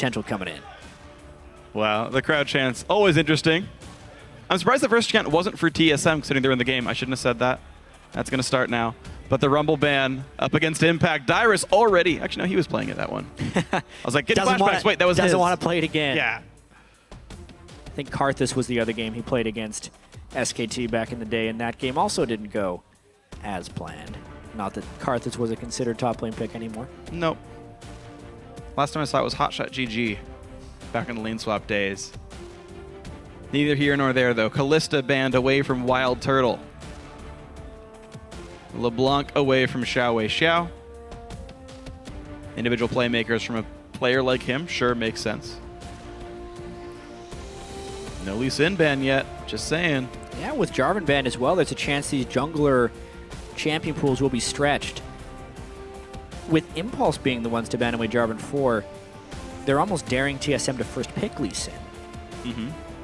potential coming in. Wow, the crowd chants, always interesting. I'm surprised the first chant wasn't for TSM, considering they're in the game. I shouldn't have said that. That's going to start now. But the Rumble ban up against Impact. Dyrus already. Actually, no, he was playing it, that one. I was like, get flashbacks. Wait, that was his. Doesn't want to play it again. Yeah. I think Karthus was the other game he played against SKT back in the day, and that game also didn't go as planned. Not that Karthus was a considered top lane pick anymore. Nope. Last time I saw it was Hotshot GG back in the lane swap days. Neither here nor there, though. Kalista banned away from Wild Turtle. LeBlanc away from Xiao Wei Xiao. Individual playmakers from a player like him sure makes sense. No Lee Sin ban yet, just saying. Yeah, with Jarvan banned as well, there's a chance these jungler champion pools will be stretched. With Impulse being the ones to ban away Jarvan for, they're almost daring TSM to first pick Lee Sin.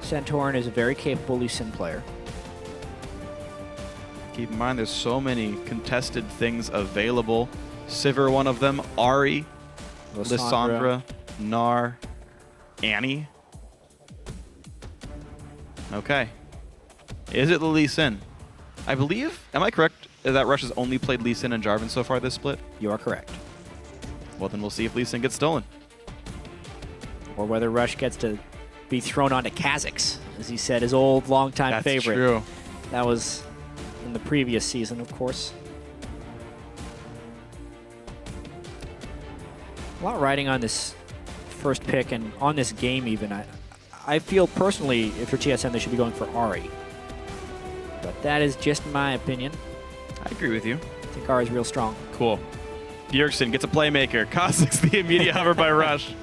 Santorin is a very capable Lee Sin player. Keep in mind, there's so many contested things available. Sivir, one of them. Ahri, Lissandra, Gnar, Annie. Okay. Is it the Lee Sin? I believe, am I correct, that Rush has only played Lee Sin and Jarvan so far this split? You are correct. Well, then we'll see if Lee Sin gets stolen. Or whether Rush gets to be thrown onto Kha'Zix, as he said, his old longtime favorite. That's true. That was in the previous season, of course. A lot riding on this first pick and on this game even. I feel personally, if you're TSM, they should be going for Ahri. But that is just my opinion. I agree with you. I think Ahri's real strong. Cool. Bjergsen gets a playmaker. Kha'Zix the immediate hover by Rush.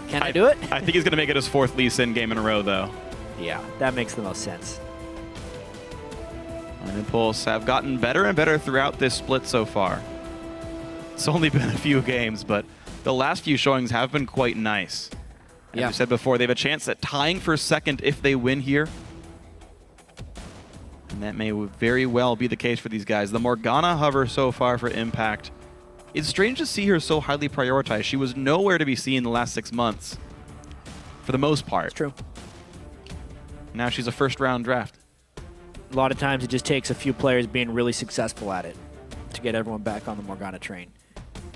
Can I do it? I think he's going to make it his 4th Lee Sin game in a row, though. Yeah, that makes the most sense. And Impulse have gotten better and better throughout this split so far. It's only been a few games, but the last few showings have been quite nice. As I said before, they have a chance at tying for second if they win here. And that may very well be the case for these guys. The Morgana hover so far for Impact. It's strange to see her so highly prioritized. She was nowhere to be seen the last 6 months, for the most part. It's true. Now she's a first-round draft. A lot of times it just takes a few players being really successful at it to get everyone back on the Morgana train.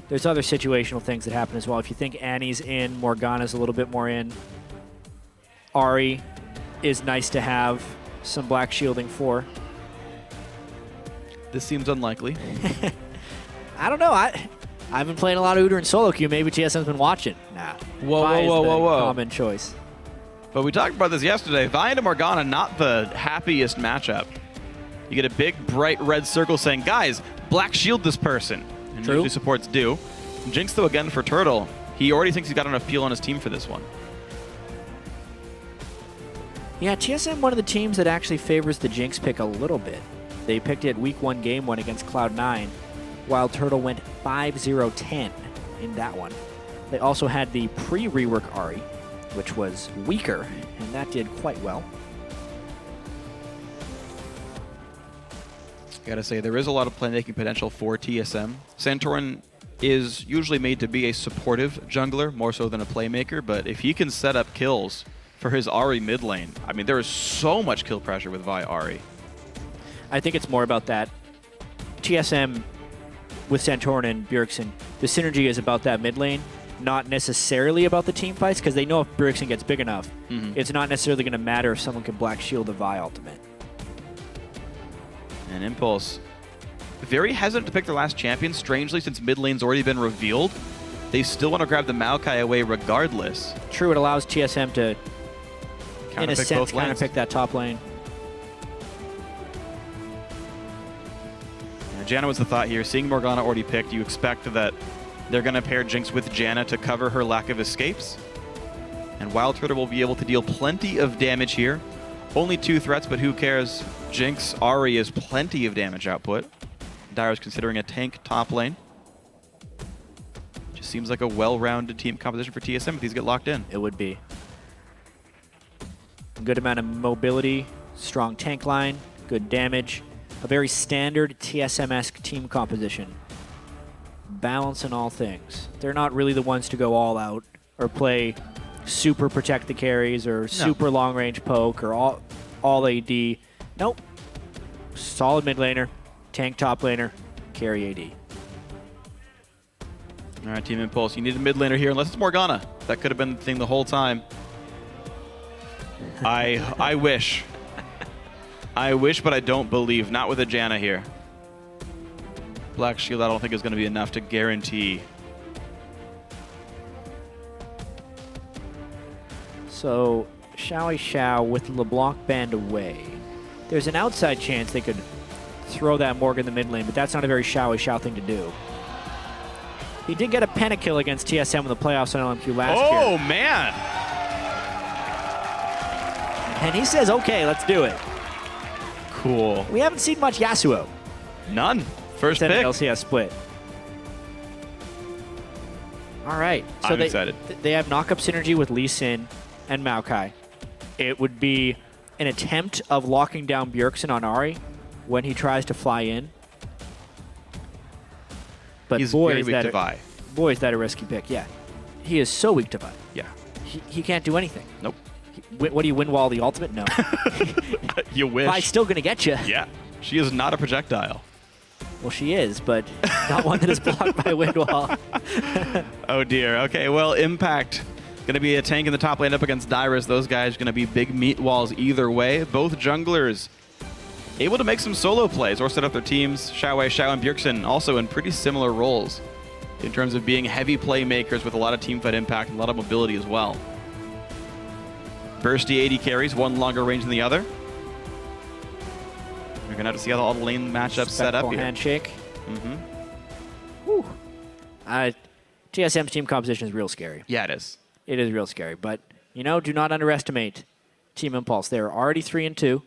There's other situational things that happen as well. If you think Annie's in, Morgana's a little bit more in. Ahri is nice to have some black shielding for. This seems unlikely. I don't know. I've been playing a lot of Udyr and solo queue. Maybe TSM's been watching. Nah. Whoa. Common choice. But we talked about this yesterday. Vi and Morgana, not the happiest matchup. You get a big, bright red circle saying, guys, black shield this person. And usually supports do. Jinx, though, again for Turtle. He already thinks he's got enough peel on his team for this one. Yeah, TSM, one of the teams that actually favors the Jinx pick a little bit. They picked it week 1, game 1 against Cloud9, while Turtle went 5-0-10 in that one. They also had the pre-rework Ahri, which was weaker, and that did quite well. Gotta say, there is a lot of playmaking potential for TSM. Santorin is usually made to be a supportive jungler, more so than a playmaker, but if he can set up kills for his Ahri mid lane, I mean, there is so much kill pressure with Vi Ahri. I think it's more about that. TSM with Santorin and Bjergsen, the synergy is about that mid lane, not necessarily about the team fights, because they know if Bjergsen gets big enough, it's not necessarily going to matter if someone can black shield the Vi ultimate. And Impulse, very hesitant to pick their last champion. Strangely, since mid lane's already been revealed, they still want to grab the Maokai away regardless. True, it allows TSM to, in a sense, kind of pick that top lane. Janna was the thought here. Seeing Morgana already picked, you expect that they're going to pair Jinx with Janna to cover her lack of escapes. And Wild Turtle will be able to deal plenty of damage here. Only 2 threats, but who cares? Jinx, Ahri is plenty of damage output. Dyer's considering a tank top lane. Just seems like a well-rounded team composition for TSM if these get locked in. It would be. A good amount of mobility, strong tank line, good damage. A very standard TSM-esque team composition. Balance in all things. They're not really the ones to go all out or play super protect the carries or super long range poke or all AD. Nope. Solid mid laner, tank top laner, carry AD. All right, Team Impulse, you need a mid laner here, unless it's Morgana. That could have been the thing the whole time. I wish. I wish, but I don't believe. Not with a Janna here. Black Shield I don't think is going to be enough to guarantee. So, Xiao with LeBlanc banned away. There's an outside chance they could throw that Morg in the mid lane, but that's not a very Xiao thing to do. He did get a pentakill against TSM in the playoffs on LMQ last year. Oh, man! And he says, okay, let's do it. Cool. We haven't seen much Yasuo. None. First pick. LCS split. All right. So I'm excited. They have knock-up synergy with Lee Sin and Maokai. It would be an attempt of locking down Bjergsen on Ahri when he tries to fly in. But He's boy, very is weak that to Vi. Boy, is that a risky pick. Yeah. He is so weak to Vi. Yeah. He can't do anything. Nope. What do you win wall the ultimate? No. You wish. Vi's still going to get you. Yeah. She is not a projectile. Well, she is, but not one that is blocked by wind wall. Oh, dear. Okay, well, Impact going to be a tank in the top lane up against Dyrus. Those guys are going to be big meat walls either way. Both junglers able to make some solo plays or set up their teams. Xiao and Bjergsen also in pretty similar roles in terms of being heavy playmakers with a lot of teamfight impact and a lot of mobility as well. Bursty AD carries, one longer range than the other. We're going to have to see how all the lane matchups set up here. Handshake. Whew. TSM's team composition is real scary. Yeah, it is. It is real scary. But, you know, do not underestimate Team Impulse. They're already 3-2,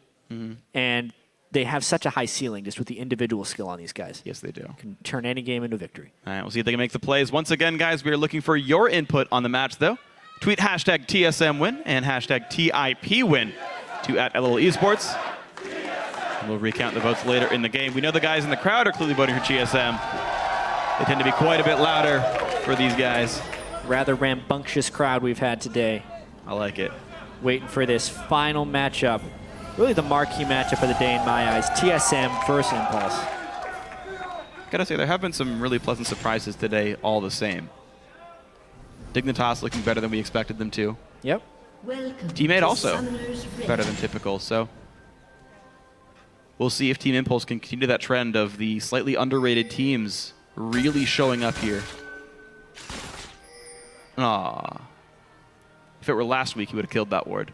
and they have such a high ceiling just with the individual skill on these guys. Yes, they do. Can turn any game into victory. All right, we'll see if they can make the plays. Once again, guys, we are looking for your input on the match, though. Tweet hashtag TSM win and hashtag TIP win to @LL Esports. And we'll recount the votes later in the game. We know the guys in the crowd are clearly voting for TSM. They tend to be quite a bit louder for these guys. Rather rambunctious crowd we've had today. I like it. Waiting for this final matchup. Really the marquee matchup of the day in my eyes. TSM versus Impulse. Gotta say, there have been some really pleasant surprises today all the same. Dignitas looking better than we expected them to. Yep. Teammate also better than typical, so we'll see if Team Impulse can continue that trend of the slightly underrated teams really showing up here. Aww. If it were last week, he would have killed that ward.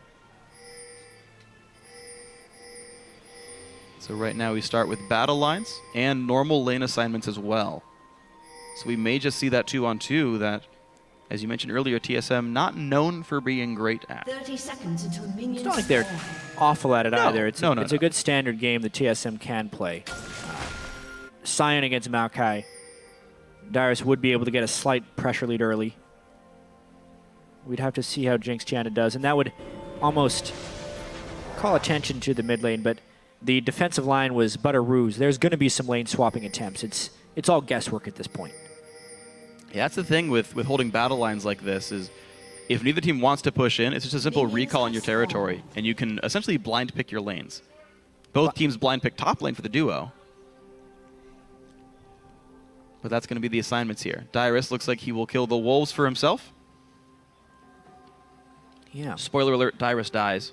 So right now we start with battle lines and normal lane assignments as well. So we may just see that 2-on-2 that, as you mentioned earlier, TSM not known for being great at. 30 seconds until minions. It's not like they're awful at it either. It's no. a good standard game that TSM can play. Sion against Maokai. Dyrus would be able to get a slight pressure lead early. We'd have to see how Jinx Janna does, and that would almost call attention to the mid lane, but the defensive line was but a ruse. There's going to be some lane swapping attempts. It's all guesswork at this point. Yeah, that's the thing with holding battle lines like this is if neither team wants to push in, it's just a simple recall in your territory, and you can essentially blind pick your lanes. Both teams blind pick top lane for the duo. But that's going to be the assignments here. Dyrus looks like he will kill the wolves for himself. Yeah. Spoiler alert, Dyrus dies.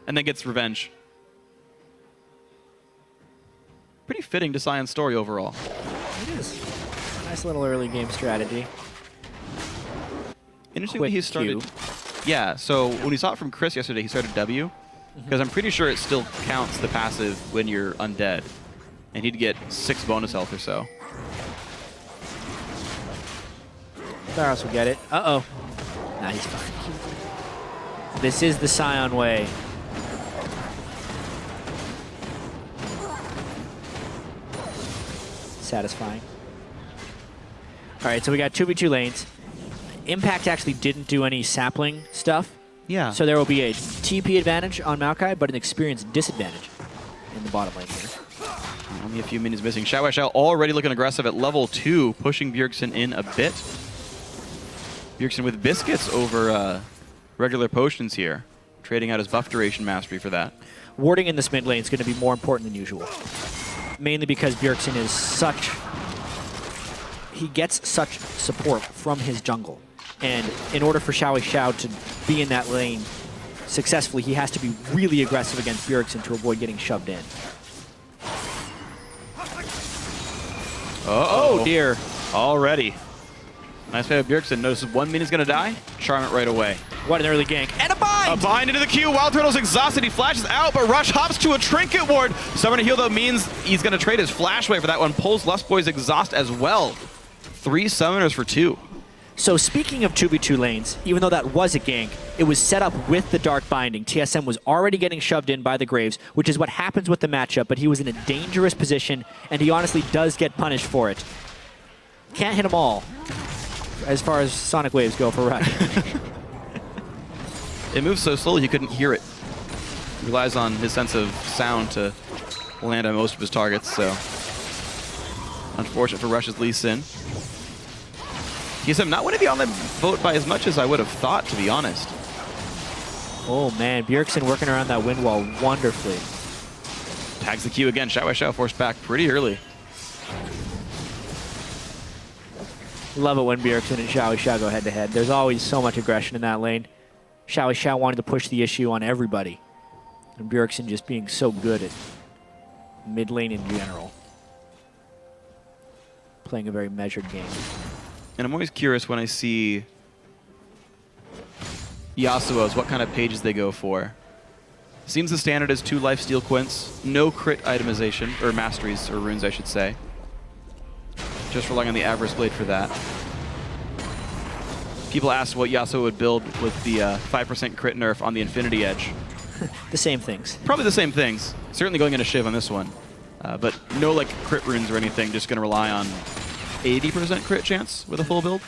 And then gets revenge. Pretty fitting to Sion's story overall. It is. Nice little early game strategy. Interestingly, he started... Q. Yeah, so when we saw it from Chris yesterday, he started W. Because I'm pretty sure it still counts the passive when you're undead. And he'd get 6 bonus health or so. Dyrus will get it. Uh-oh. Nah, he's fine. This is the Sion way. Satisfying. All right, so we got 2v2 lanes. Impact actually didn't do any sapling stuff. Yeah. So there will be a TP advantage on Maokai, but an experience disadvantage in the bottom lane here. Only a few minions missing. Xiao already looking aggressive at level 2, pushing Bjergsen in a bit. Bjergsen with biscuits over regular potions here, trading out his buff duration mastery for that. Warding in this mid lane is going to be more important than usual. Mainly because Bjergsen is such... He gets such support from his jungle. And in order for Xiao to be in that lane successfully, he has to be really aggressive against Bjergsen to avoid getting shoved in. Uh-oh. Oh, dear. Already. Nice play of Bjergsen. Notices one minion's going to die. Charm it right away. What an early gank. And a bind! A bind into the Q. Wild Turtle's exhausted. He flashes out, but Rush hops to a trinket ward. Summoner heal, though, means he's going to trade his flash away for that one. Pulls Lustboy's exhaust as well. 3 summoners for 2. So speaking of 2v2 lanes, even though that was a gank, it was set up with the Dark Binding. TSM was already getting shoved in by the Graves, which is what happens with the matchup, but he was in a dangerous position, and he honestly does get punished for it. Can't hit them all, as far as Sonic Waves go for Riot. It moves so slowly you couldn't hear it. He relies on his sense of sound to land on most of his targets, so unfortunate for Rush's Lee Sin. TSM not winning the online vote by as much as I would have thought, to be honest. Oh man, Bjergsen working around that wind wall wonderfully. Tags the Q again. Xiao forced back pretty early. Love it when Bjergsen and Xiao go head to head. There's always so much aggression in that lane. Xiao wanted to push the issue on everybody. And Bjergsen just being so good at mid lane in general. Playing a very measured game. And I'm always curious when I see Yasuo's, what kind of pages they go for. Seems the standard is 2 lifesteal quints, no crit itemization, or masteries, or runes I should say. Just relying on the Avarice Blade for that. People asked what Yasuo would build with the 5% crit nerf on the Infinity Edge. The same things. Probably the same things. Certainly going into Shiv on this one. But no like crit runes or anything, just going to rely on 80% crit chance with a full build.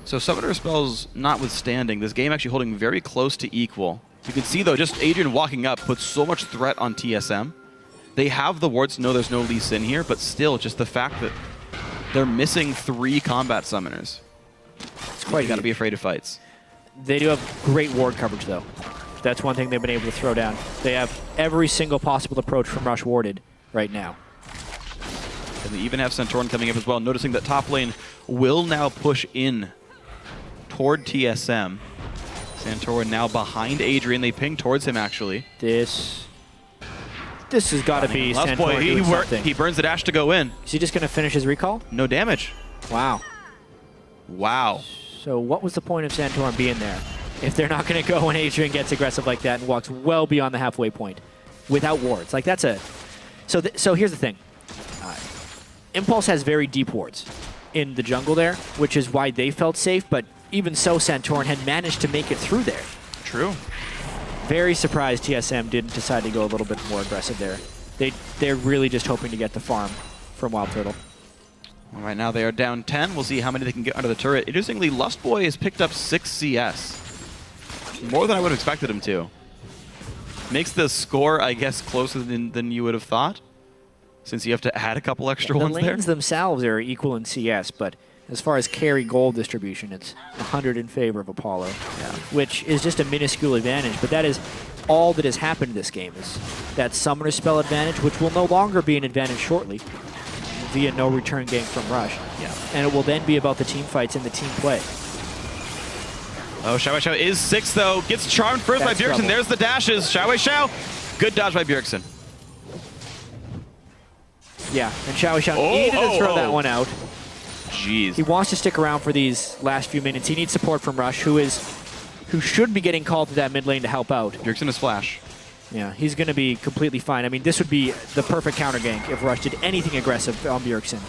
So Summoner spells notwithstanding, this game actually holding very close to equal. You can see though, just Adrian walking up puts so much threat on TSM. They have the wards to know there's no Lee Sin here, but still just the fact that they're missing 3 combat summoners. It's quite You gotta be afraid of fights. They do have great ward coverage, though. That's one thing they've been able to throw down. They have every single possible approach from Rush warded right now. And they even have Santorin coming up as well, noticing that top lane will now push in toward TSM. Santorin now behind Adrian. They ping towards him, actually. This has got to be Lustboy, Santorin doing something. he burns the dash to go in. Is he just going to finish his recall? No damage. Wow. Wow. So what was the point of Santorin being there if they're not going to go when Adrian gets aggressive like that and walks well beyond the halfway point without wards? Like, that's a... So here's the thing. Impulse has very deep wards in the jungle there, which is why they felt safe, but even so, Santorin had managed to make it through there. True. Very surprised TSM didn't decide to go a little bit more aggressive there. They're really just hoping to get the farm from Wild Turtle. Well, right now they are down 10. We'll see how many they can get under the turret. Interestingly, Lustboy has picked up 6 CS. More than I would have expected him to. Makes the score, I guess, closer than you would have thought, since you have to add a couple extra ones there. The lanes themselves are equal in CS, but as far as carry gold distribution, it's 100 in favor of Apollo, which is just a minuscule advantage. But that is all that has happened in this game, is that summoner spell advantage, which will no longer be an advantage shortly via no return gank from Rush. Yeah. And it will then be about the team fights and the team play. Oh, Xiao is 6, though. Gets charmed first by Bjergsen. Trouble. There's the dashes. Xiao. Good dodge by Bjergsen. Yeah, and Xiao needed to throw that one out. Jeez. He wants to stick around for these last few minutes. He needs support from Rush, who should be getting called to that mid lane to help out. Bjergsen is flash. Yeah, he's going to be completely fine. I mean, this would be the perfect counter gank if Rush did anything aggressive on Bjergsen.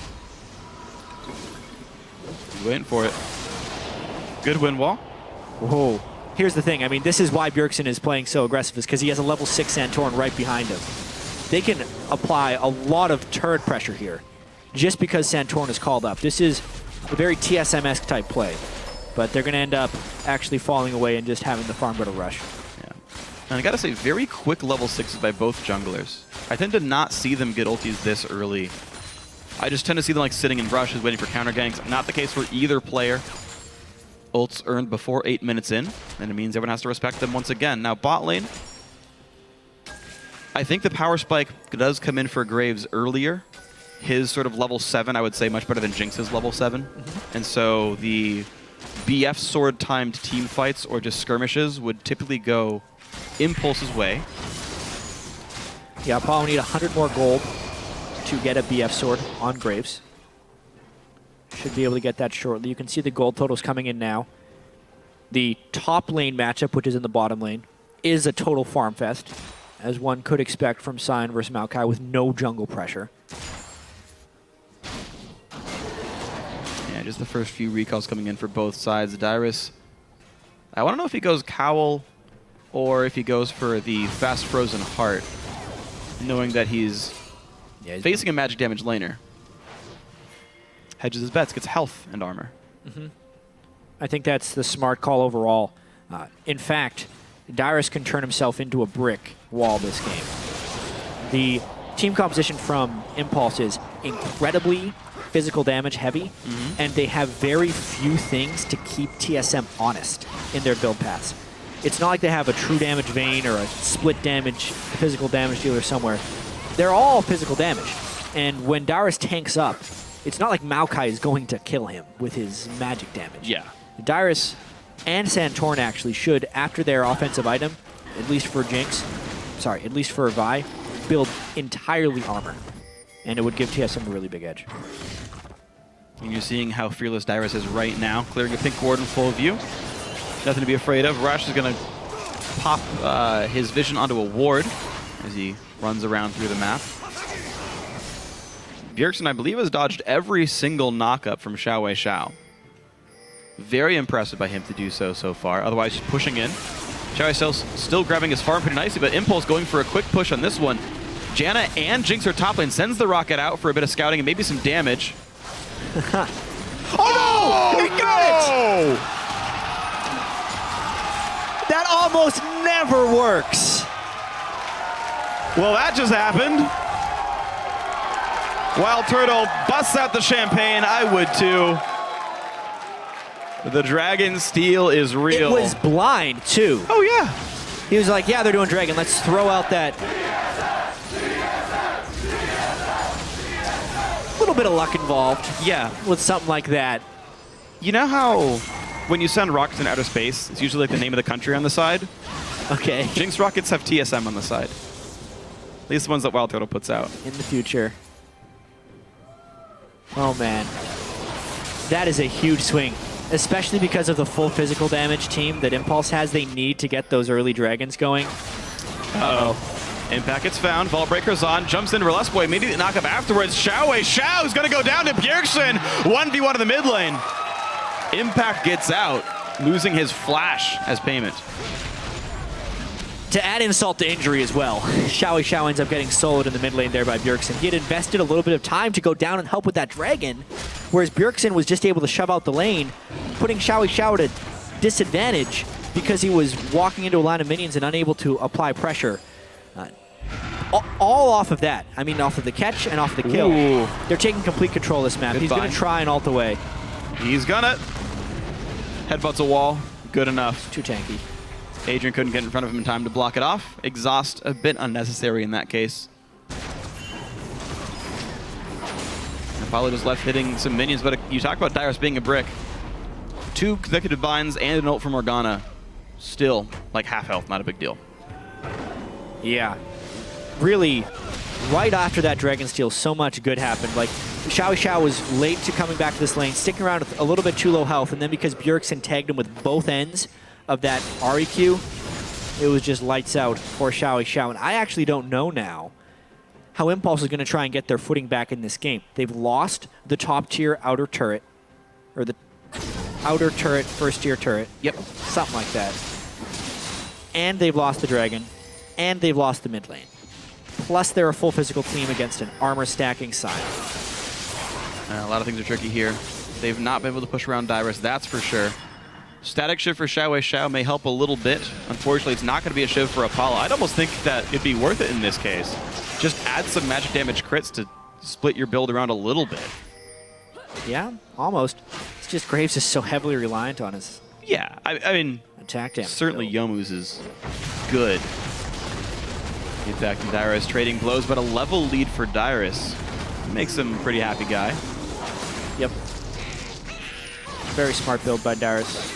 He's waiting for it. Good wind wall. Whoa. Here's the thing. I mean, this is why Bjergsen is playing so aggressive, is because he has a level 6 Santorin right behind him. They can apply a lot of turret pressure here just because Santorin is called up. This is a very TSM-esque type play. but they're going to end up actually falling away and just having the farm go to rush. Yeah. And I gotta say, very quick level 6s by both junglers. I tend to not see them get ultis this early. I just tend to see them like sitting in rushes, waiting for counter ganks. Not the case for either player. Ults earned before 8 minutes in, and it means everyone has to respect them once again. Now bot lane, I think the power spike does come in for Graves earlier. His sort of level 7, I would say, much better than Jinx's level 7. And so the BF sword timed team fights or just skirmishes would typically go Impulse's way. Yeah, I'll probably need 100 more gold to get a BF sword on Graves. Should be able to get that shortly. You can see the gold totals coming in now. The top lane matchup, which is in the bottom lane, is a total farm fest, as one could expect from Sion versus Maokai with no jungle pressure. Yeah, just the first few recalls coming in for both sides. Dyrus, I want to know if he goes Cowl or if he goes for the fast frozen heart, knowing that he's facing a magic damage laner. Hedges his bets, gets health and armor. I think that's the smart call overall. In fact, Dyrus can turn himself into a brick wall this game. The team composition from Impulse is incredibly physical damage heavy, and they have very few things to keep TSM honest in their build paths. It's not like they have a true damage Vayne or a split damage physical damage dealer somewhere. They're all physical damage. And when Dyrus tanks up, it's not like Maokai is going to kill him with his magic damage. Yeah. Dyrus and Santorin actually should, after their offensive item, at least for Jinx, sorry, at least for Vi, build entirely armor. And it would give TSM a really big edge. And you're seeing how fearless Dyrus is right now, clearing a pink ward in full view. Nothing to be afraid of. Rush is going to pop his vision onto a ward as he runs around through the map. Bjergsen, I believe, has dodged every single knock-up from Xiao Xiao. Very impressive by him to do so far. Otherwise, he's pushing in. Xiao Xiao's still grabbing his farm pretty nicely, but Impulse going for a quick push on this one. Janna and Jinx are top lane, sends the rocket out for a bit of scouting and maybe some damage. Oh, no! He got it! That almost never works. Well, that just happened. Wild Turtle busts out the champagne. I would too. The Dragon Steel is real. It was blind, too. Oh, yeah. He was like, yeah, they're doing Dragon. Let's throw out that. A little bit of luck involved. Yeah. With something like that. You know how when you send rockets in outer space, it's usually like the name of the country on the side? Okay. Jinx rockets have TSM on the side. At least the ones that Wild Turtle puts out. In the future. Oh, man. That is a huge swing. Especially because of the full physical damage team that Impulse has. They need to get those early dragons going. Uh-oh. Impact gets found. Vault Breaker's on. Jumps into Burlesque Boy. Immediately knock up afterwards. Xiao is going to go down to Bjergsen. 1v1 in the mid lane. Impact gets out, losing his flash as payment. To add insult to injury as well, Xiao ends up getting soloed in the mid lane there by Bjergsen. He had invested a little bit of time to go down and help with that dragon, whereas Bjergsen was just able to shove out the lane, putting Xiao at a disadvantage because he was walking into a line of minions and unable to apply pressure. All off of that. I mean, off of the catch and off of the kill. Ooh. They're taking complete control of this map. He's going to try and ult away. He's gonna. Headbutts a wall. Good enough. Too tanky. Adrian couldn't get in front of him in time to block it off. Exhaust a bit unnecessary in that case. Apollo just left hitting some minions, but you talk about Dyrus being a brick. 2 consecutive binds and an ult from Morgana. Still, like half health, not a big deal. Yeah. Really, right after that Dragon Steel, so much good happened. Like, Xiao was late to coming back to this lane, sticking around with a little bit too low health, and then because Bjergsen tagged him with both ends of that REQ, it was just lights out for Xiao. And I actually don't know now how Impulse is going to try and get their footing back in this game. They've lost the top tier outer turret, or the outer turret, first tier turret. Yep, something like that. And they've lost the dragon, and they've lost the mid lane. Plus, they're a full physical team against an armor stacking side. A lot of things are tricky here. They've not been able to push around Dyrus, that's for sure. Static shiv for Xiao may help a little bit. Unfortunately, it's not going to be a shiv for Apollo. I'd almost think that it'd be worth it in this case. Just add some magic damage crits to split your build around a little bit. Yeah, almost. It's just Graves is so heavily reliant on his I mean, attack damage. Certainly Yomu's is good. In fact, Dyrus trading blows, but a level lead for Dyrus makes him a pretty happy guy. Yep. Very smart build by Dyrus.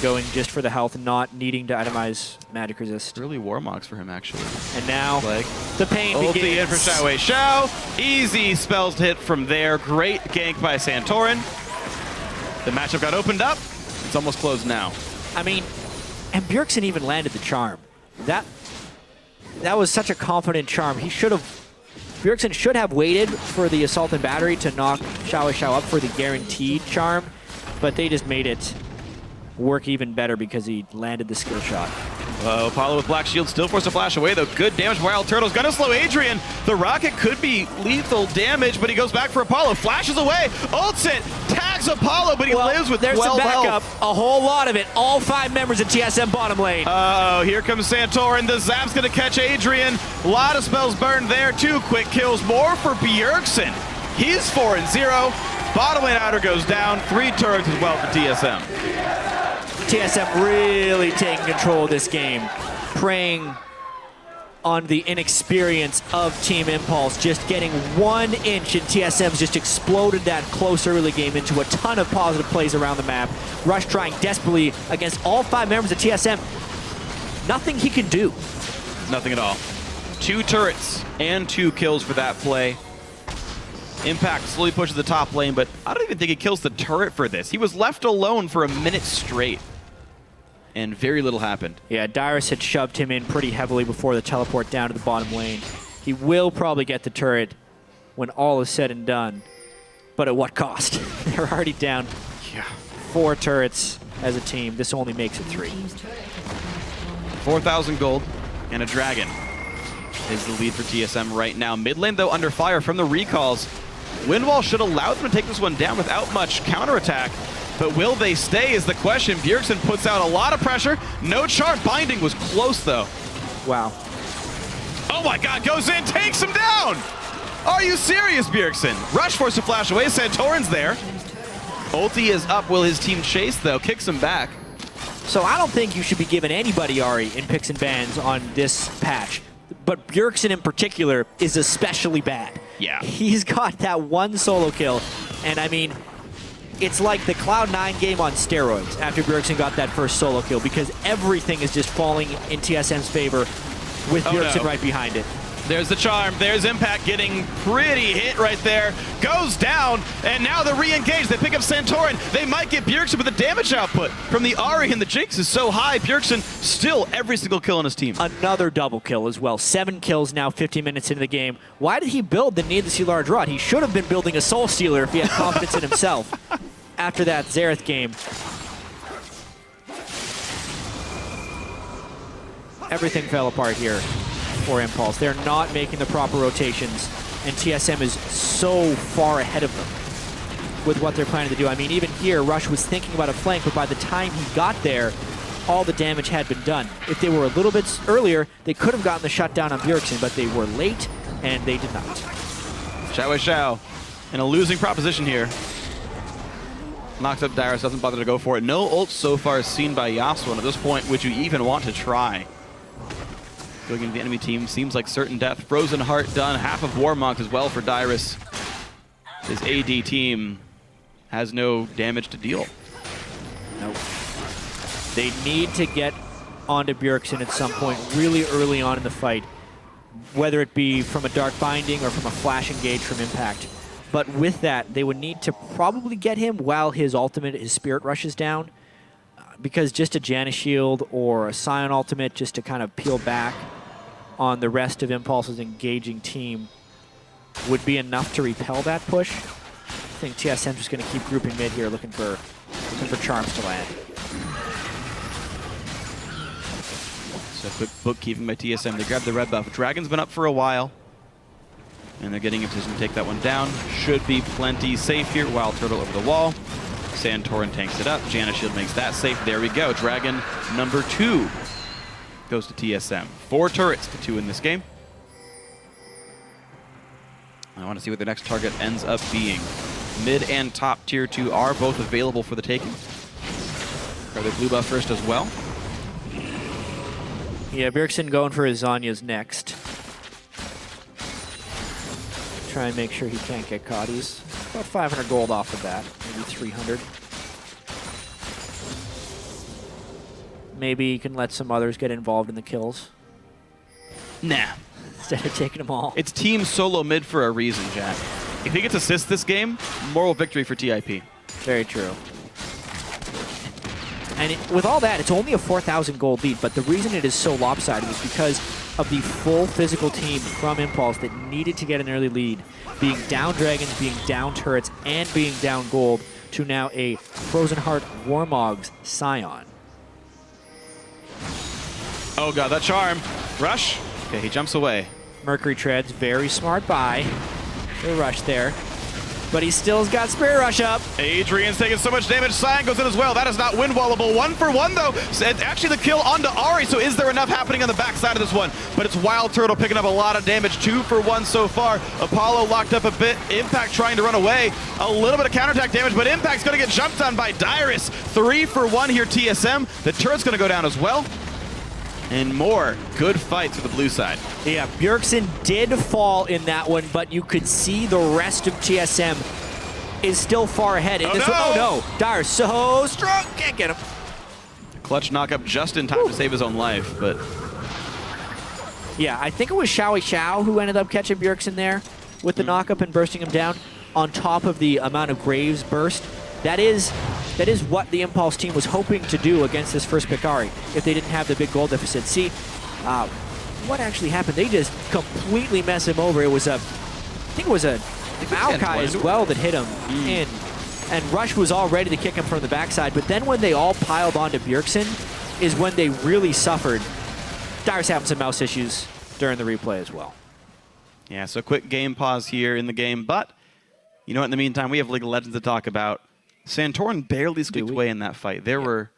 Going just for the health, not needing to itemize magic resist. Really Warmogs for him, actually. And now, the pain ulti begins. in for Xiao. Easy spells to hit from there. Great gank by Santorin. The matchup got opened up. It's almost closed now. I mean, and Bjergsen even landed the charm. That was such a confident charm. Bjergsen should have waited for the Assault and Battery to knock Xiao up for the guaranteed charm, but they just made it work even better because he landed the skill shot. Apollo with Black Shield still forced to flash away, though. Good damage. Wild Turtle's gonna slow Adrian. The rocket could be lethal damage, but he goes back for Apollo. Flashes away. Ults it. Tags Apollo, but he lives with 12 health. There's the backup. Health. A whole lot of it. All 5 members of TSM bottom lane. Oh, here comes Santorin. The Zap's gonna catch Adrian. A lot of spells burned there. 2 quick kills. More for Bjergsen. He's 4-0. Bottom lane outer goes down. 3 turrets as well for TSM. TSM really taking control of this game, preying on the inexperience of Team Impulse, just getting 1 inch, and TSM's just exploded that close early game into a ton of positive plays around the map. Rush trying desperately against all 5 members of TSM. Nothing he can do. Nothing at all. 2 turrets and 2 kills for that play. Impact slowly pushes the top lane, but I don't even think he kills the turret for this. He was left alone for a minute straight, and very little happened. Yeah, Dyrus had shoved him in pretty heavily before the teleport down to the bottom lane. He will probably get the turret when all is said and done, but at what cost? They're already down 4 turrets as a team. This only makes it 3. 4,000 gold and a dragon is the lead for TSM right now. Mid lane, though, under fire from the recalls. Windwall should allow them to take this one down without much counterattack, but will they stay is the question. Bjergsen puts out a lot of pressure. No charm. Binding was close, though. Wow. Oh my god, goes in, takes him down! Are you serious, Bjergsen? Rush forced to flash away. Santorin's there. Ulti is up. Will his team chase, though? Kicks him back. So I don't think you should be giving anybody Ahri in picks and bans on this patch. But Bjergsen in particular is especially bad. Yeah. He's got that 1 solo kill, and I mean, it's like the Cloud9 game on steroids after Bjergsen got that first solo kill, because everything is just falling in TSM's favor with Bjergsen right behind it. There's the charm. There's Impact getting pretty hit right there. Goes down, and now they're re-engaged. They pick up Santorin. They might get Bjergsen, but the damage output from the Ahri and the Jinx is so high. Bjergsen still every single kill on his team. Another double kill as well. 7 kills now, 15 minutes into the game. Why did he build the needlessly large rod? He should have been building a Soul Stealer if he had confidence in himself after that Xerath game. Everything fell apart here for Impulse. They're not making the proper rotations, and TSM is so far ahead of them with what they're planning to do. I mean, even here, Rush was thinking about a flank, but by the time he got there, all the damage had been done. If they were a little bit earlier, they could have gotten the shutdown on Bjergsen, but they were late, and they did not. Xiao in a losing proposition here. Knocks up Dyrus, doesn't bother to go for it. No ult so far seen by Yasuo, and at this point, would you even want to try? Going into the enemy team seems like certain death. Frozen Heart done. Half of Warmogs as well for Dyrus. His AD team has no damage to deal. Nope. They need to get onto Bjergsen at some point really early on in the fight, whether it be from a Dark Binding or from a Flash Engage from Impact. But with that, they would need to probably get him while his ultimate, his Spirit Rush is down, because just a Janus Shield or a Scion ultimate just to kind of peel back on the rest of Impulse's engaging team would be enough to repel that push. I think TSM's just going to keep grouping mid here, looking for charms to land. So quick bookkeeping by TSM. They grab the red buff. Dragon's been up for a while, and they're getting in position to take that one down. Should be plenty safe here. Wild Turtle over the wall. Santorin tanks it up. Janna Shield makes that safe. There we go. Dragon number 2 goes to TSM. 4 turrets to 2 in this game. I want to see what the next target ends up being. Mid and top tier 2 are both available for the taking. Are they blue buff first as well? Yeah, Bjergsen going for his Zhonya's next. Try and make sure he can't get caught. He's about 500 gold off of that, maybe 300. Maybe he can let some others get involved in the kills. Nah. Instead of taking them all. It's team solo mid for a reason, Jack. If he gets assists this game, moral victory for TIP. Very true. And with all that, it's only a 4,000 gold lead, but the reason it is so lopsided is because of the full physical team from Impulse that needed to get an early lead, being down dragons, being down turrets, and being down gold, to now a Frozen Heart Warmogs Scion. Oh god, that charm. Rush. Okay, he jumps away. Mercury treads, very smart buy. The rush there. But he still's got Spirit Rush up. Adrian's taking so much damage. Cyan goes in as well. That is not win wallable. 1 for 1 though. It's actually the kill onto Ahri, so is there enough happening on the backside of this one? But it's Wild Turtle picking up a lot of damage. 2 for 1 so far. Apollo locked up a bit. Impact trying to run away. A little bit of counterattack damage, but Impact's going to get jumped on by Dyrus. 3 for 1 here, TSM. The turret's going to go down as well. And more good fights for the blue side. Yeah, Bjergsen did fall in that one, but you could see the rest of TSM is still far ahead. In this one. Oh no, Dyrus so strong, can't get him. Clutch knockup just in time to save his own life, but... Yeah, I think it was Xiaoyi Xiao who ended up catching Bjergsen there with the knockup and bursting him down on top of the amount of Graves burst. That is what the Impulse team was hoping to do against this first pick Ahri if they didn't have the big goal deficit. See, what actually happened? They just completely mess him over. It was a, I think it was a Maokai as well that hit him in. And Rush was all ready to kick him from the backside, but then when they all piled onto Bjergsen is when they really suffered. Dyrus having some mouse issues during the replay as well. Yeah, so quick game pause here in the game, but you know what, in the meantime, we have League of Legends to talk about. Santorin barely squeaked away in that fight. There were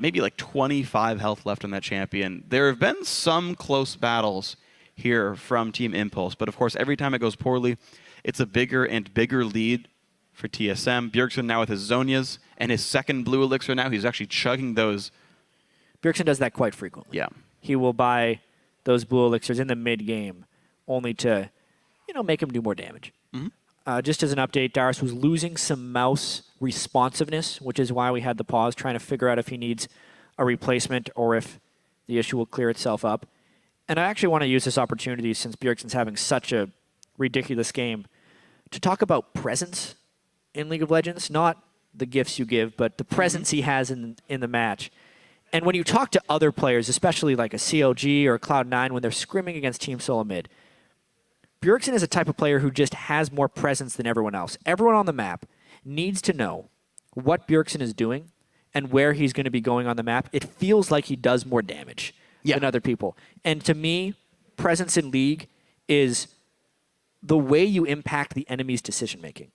maybe like 25 health left on that champion. There have been some close battles here from Team Impulse, but of course, every time it goes poorly, it's a bigger and bigger lead for TSM. Bjergsen now with his Zhonya's and his second blue elixir now. He's actually chugging those. Bjergsen does that quite frequently. Yeah. He will buy those blue elixirs in the mid-game only to, you know, make him do more damage. Mm-hmm. Just as an update, Dyrus was losing some mouse responsiveness, which is why we had the pause, trying to figure out if he needs a replacement or if the issue will clear itself up. And I actually want to use this opportunity, since Bjergsen's having such a ridiculous game, to talk about presence in League of Legends. Not the gifts you give, but the presence he has in the match. And when you talk to other players, especially like a COG or a Cloud9, when they're scrimming against Team SoloMid, Bjergsen is a type of player who just has more presence than everyone else. Everyone on the map needs to know what Bjergsen is doing and where he's going to be going on the map. It feels like he does more damage than other people. And to me, presence in League is the way you impact the enemy's decision-making.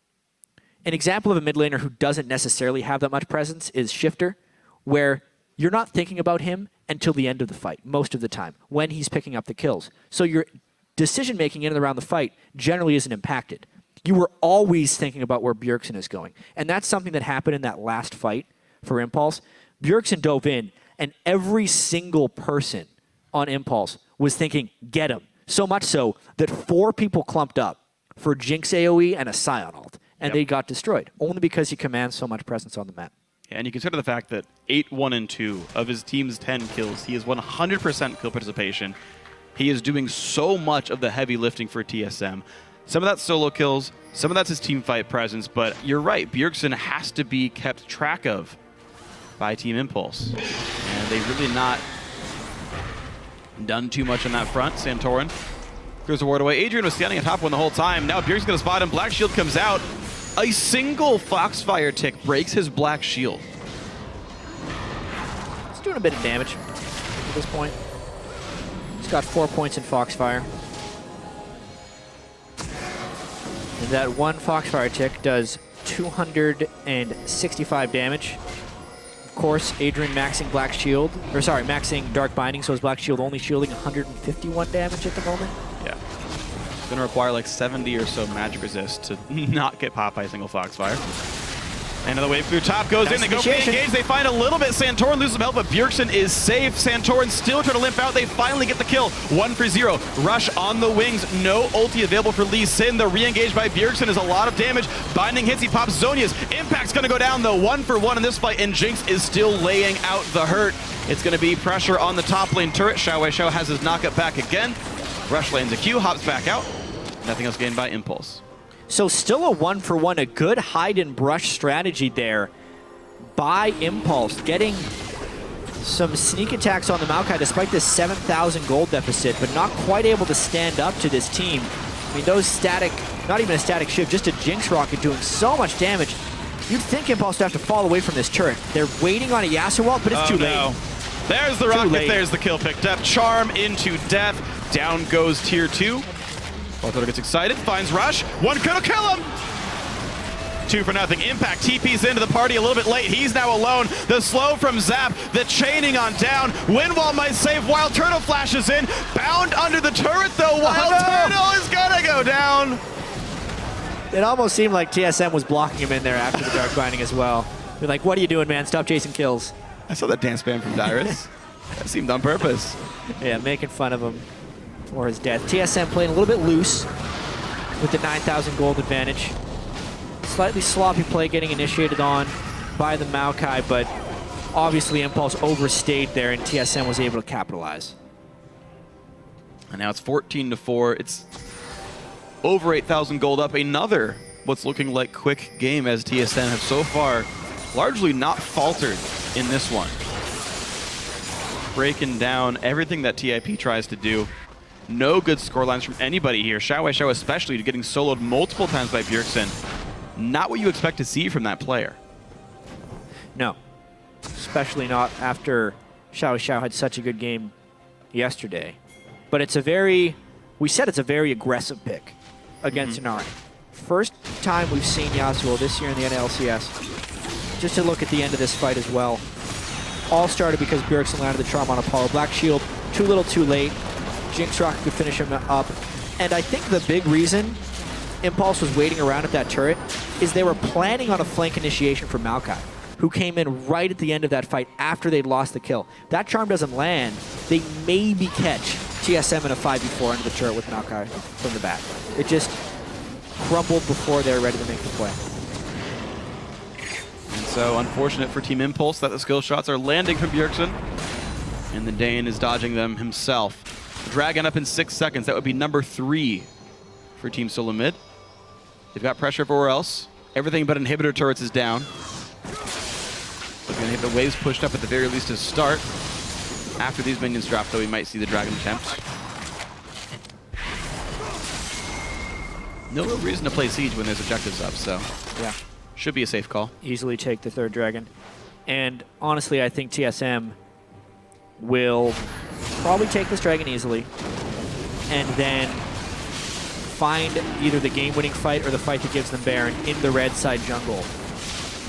An example of a mid laner who doesn't necessarily have that much presence is Shifter, where you're not thinking about him until the end of the fight, most of the time, when he's picking up the kills. So you're decision-making in and around the fight generally isn't impacted. You were always thinking about where Bjergsen is going. And that's something that happened in that last fight for Impulse. Bjergsen dove in, and every single person on Impulse was thinking, get him. So much so that 4 people clumped up for Jinx AoE and a Scion ult. And they got destroyed, only because he commands so much presence on the map. Yeah, and you consider the fact that 8, 1, and 2 of his team's 10 kills, he has 100% kill participation. He is doing so much of the heavy lifting for TSM. Some of that's solo kills, some of that's his team fight presence, but you're right, Bjergsen has to be kept track of by Team Impulse. And they've really not done too much on that front. Santorin throws the ward away. Adrian was standing on top one the whole time. Now Bjergsen's going to spot him. Black Shield comes out. A single Foxfire tick breaks his Black Shield. He's doing a bit of damage at this point. He's got 4 points in Foxfire. And that one Foxfire tick does 265 damage. Of course, Adrian maxing Black Shield, or sorry, maxing Dark Binding, so his Black Shield only shielding 151 damage at the moment. Yeah. It's going to require like 70 or so magic resist to not get popped by a single Foxfire. Another wave through top goes in. They go for the engage. They find a little bit. Santorin loses some health, but Bjergsen is safe. Santorin still trying to limp out. They finally get the kill. 1 for 0. Rush on the wings. No ulti available for Lee Sin. The re-engage by Bjergsen is a lot of damage. Binding hits. He pops Zhonya's. Impact's going to go down, though. 1 for 1 in this fight, and Jinx is still laying out the hurt. It's going to be pressure on the top lane turret. Xiao has his knockup back again. Rush lanes a Q. Hops back out. Nothing else gained by Impulse. So still a 1-for-1, a good hide and brush strategy there by Impulse, getting some sneak attacks on the Maokai despite this 7,000 gold deficit, but not quite able to stand up to this team. I mean, those static, not even a static shiv, just a Jinx rocket doing so much damage. You'd think Impulse would have to fall away from this turret. They're waiting on a Yasuo ult, but it's too late. There's the rocket, there's the kill picked up. Charm into death, down goes tier 2. Balthor gets excited, finds Rush. 1 could kill him! 2 for nothing. Impact TP's into the party a little bit late. He's now alone. The slow from Zap, the chaining on down. Windwall might save. Wild Turtle flashes in. Bound under the turret though. Wild Turtle is gonna go down. It almost seemed like TSM was blocking him in there after the Dark Binding as well. They're like, what are you doing, man? Stop chasing kills. I saw that dance band from Dyrus. That seemed on purpose. Yeah, making fun of him for his death. TSM playing a little bit loose with the 9,000 gold advantage. Slightly sloppy play getting initiated on by the Maokai, but obviously Impulse overstayed there and TSM was able to capitalize. And now it's 14-4. It's over 8,000 gold up. Another what's looking like quick game as TSM have so far largely not faltered in this one. Breaking down everything that TIP tries to do. No good scorelines from anybody here. Xiao especially getting soloed multiple times by Bjergsen. Not what you expect to see from that player. No, especially not after Xiao had such a good game yesterday. But it's a very, we said it's a very aggressive pick against Inari. First time we've seen Yasuo this year in the LCS. Just to look at the end of this fight as well. All started because Bjergsen landed the Charm on Apollo. Black Shield, too little too late. Jinx Rocket could finish him up. And I think the big reason Impulse was waiting around at that turret is they were planning on a flank initiation for Maokai, who came in right at the end of that fight after they'd lost the kill. That Charm doesn't land, they maybe catch TSM in a 5v4 under the turret with Maokai from the back. It just crumbled before they were ready to make the play. And so unfortunate for Team Impulse that the skill shots are landing from Bjergsen, and the Dane is dodging them himself. Dragon up in 6 seconds. That would be number 3 for Team SoloMid. They've got pressure everywhere else. Everything but inhibitor turrets is down. We're going to have the waves pushed up at the very least to start. After these minions drop, though, we might see the Dragon attempt. No real reason to play Siege when there's objectives up, so yeah, should be a safe call. Easily take the 3rd Dragon. And honestly, I think TSM will probably take this Dragon easily and then find either the game-winning fight or the fight that gives them Baron in the red side jungle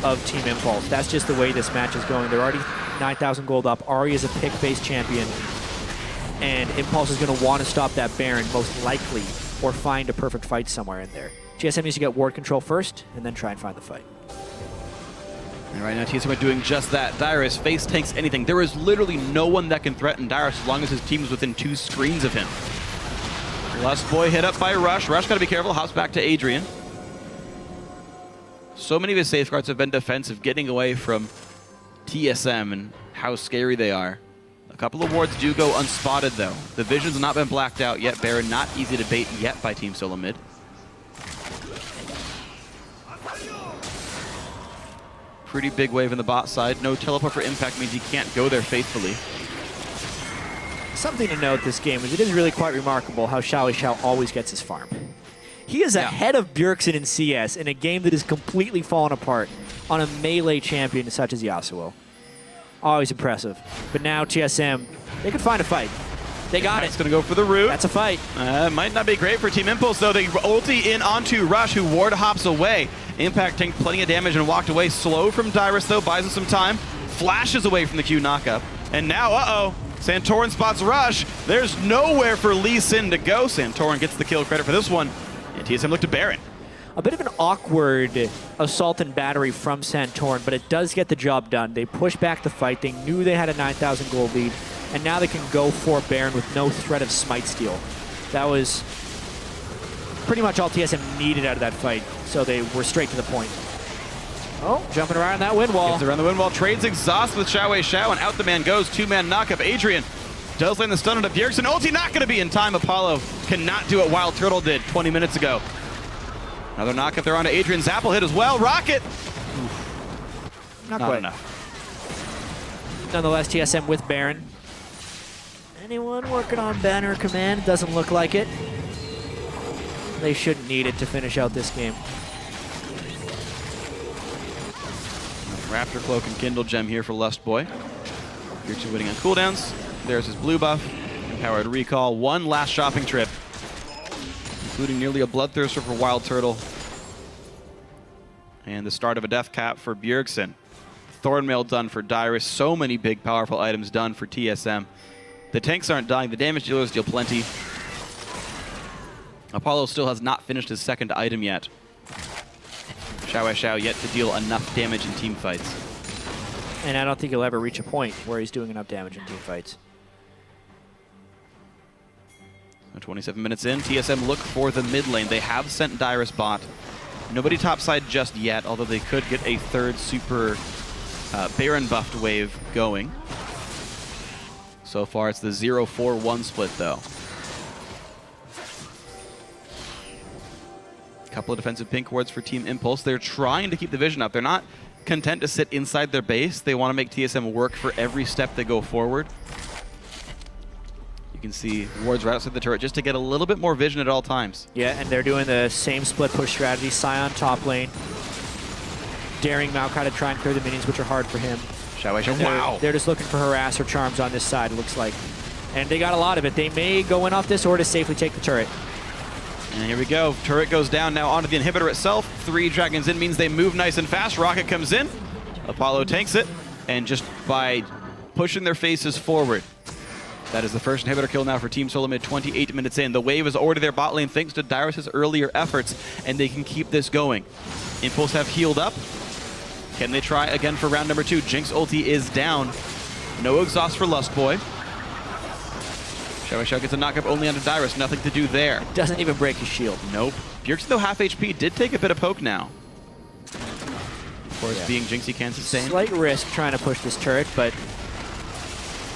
of Team Impulse. That's just the way this match is going. They're already 9,000 gold up. Ahri is a pick-based champion, and Impulse is going to want to stop that Baron most likely or find a perfect fight somewhere in there. TSM needs to get ward control first and then try and find the fight. And right now TSM are doing just that. Dyrus face tanks anything. There is literally no one that can threaten Dyrus as long as his team is within 2 screens of him. Lust Boy hit up by Rush. Rush gotta be careful, hops back to Adrian. So many of his safeguards have been defensive, getting away from TSM and how scary they are. A couple of wards do go unspotted though. The vision's not been blacked out yet. Baron not easy to bait yet by Team SoloMid. Pretty big wave in the bot side. No teleport for Impact means he can't go there faithfully. Something to note this game is it is really quite remarkable how Xiao always gets his farm. He is ahead of Bjergsen in CS in a game that is completely fallen apart on a melee champion such as Yasuo. Always impressive. But now TSM, they could find a fight. They got It's it. going to go for the root. That's a fight. Might not be great for Team Impulse, though. They ulti in onto Rush, who ward hops away. Impact tanked plenty of damage and walked away. Slow from Dyrus, though, buys him some time. Flashes away from the Q knockup. And now, Santorin spots Rush. There's nowhere for Lee Sin to go. Santorin gets the kill credit for this one. And TSM look to Baron. A bit of an awkward assault and battery from Santorin, but it does get the job done. They push back the fight. They knew they had a 9,000 gold lead, and now they can go for Baron with no threat of smite steal. That was pretty much all TSM needed out of that fight, so they were straight to the point. Oh, jumping around that wind wall. Gets around the wind wall, trades exhaust with Xiao, and out the man goes. Two-man knockup. Adrian does land the stun onto Bjergsen. Ulti not going to be in time. Apollo cannot do what Wild Turtle did 20 minutes ago. Another knockup there onto Adrian. Zapple hit as well. Rocket. Not Not quite enough. Nonetheless, TSM with Baron. Anyone working on banner command? Doesn't look like it. They shouldn't need it to finish out this game. Raptor Cloak and Kindle Gem here for Lust Boy. Bjergsen winning on cooldowns. There's his blue buff. Empowered recall. One last shopping trip, including nearly a Bloodthirster for Wild Turtle. And the start of a death cap for Bjergsen. Thornmail done for Dyrus. So many big, powerful items done for TSM. The tanks aren't dying. The damage dealers deal plenty. Apollo still has not finished his second item yet. Xiao yet to deal enough damage in team fights. And I don't think he'll ever reach a point where he's doing enough damage in team fights. 27 minutes in, TSM look for the mid lane. They have sent Dyrus bot. Nobody topside just yet, although they could get a third super Baron buffed wave going. So far, it's the 0-4-1 split, though. Couple of defensive pink wards for Team Impulse. They're trying to keep the vision up. They're not content to sit inside their base. They want to make TSM work for every step they go forward. You can see wards right outside the turret just to get a little bit more vision at all times. Yeah, and they're doing the same split push strategy. Sion top lane. Daring Maokai to try and clear the minions, which are hard for him. Wow. They're just looking for harass or charms on this side, it looks like. And they got a lot of it. They may go in off this or to safely take the turret. And here we go. Turret goes down now onto the inhibitor itself. 3 dragons in means they move nice and fast. Rocket comes in. Apollo tanks it. And just by pushing their faces forward, that is the first inhibitor kill now for Team SoloMid 28 minutes in. The wave is already their bot lane thanks to Dyrus' earlier efforts, and they can keep this going. Impulse have healed up. Can they try again for round number 2? Jinx ulti is down. No exhaust for Lust Boy. Xiao gets a knockup only onto Dyrus. Nothing to do there. Doesn't even break his shield. Nope. Bjergsen, though half HP, did take a bit of poke now. Of course, being Jinx, he can sustain. Slight risk trying to push this turret, but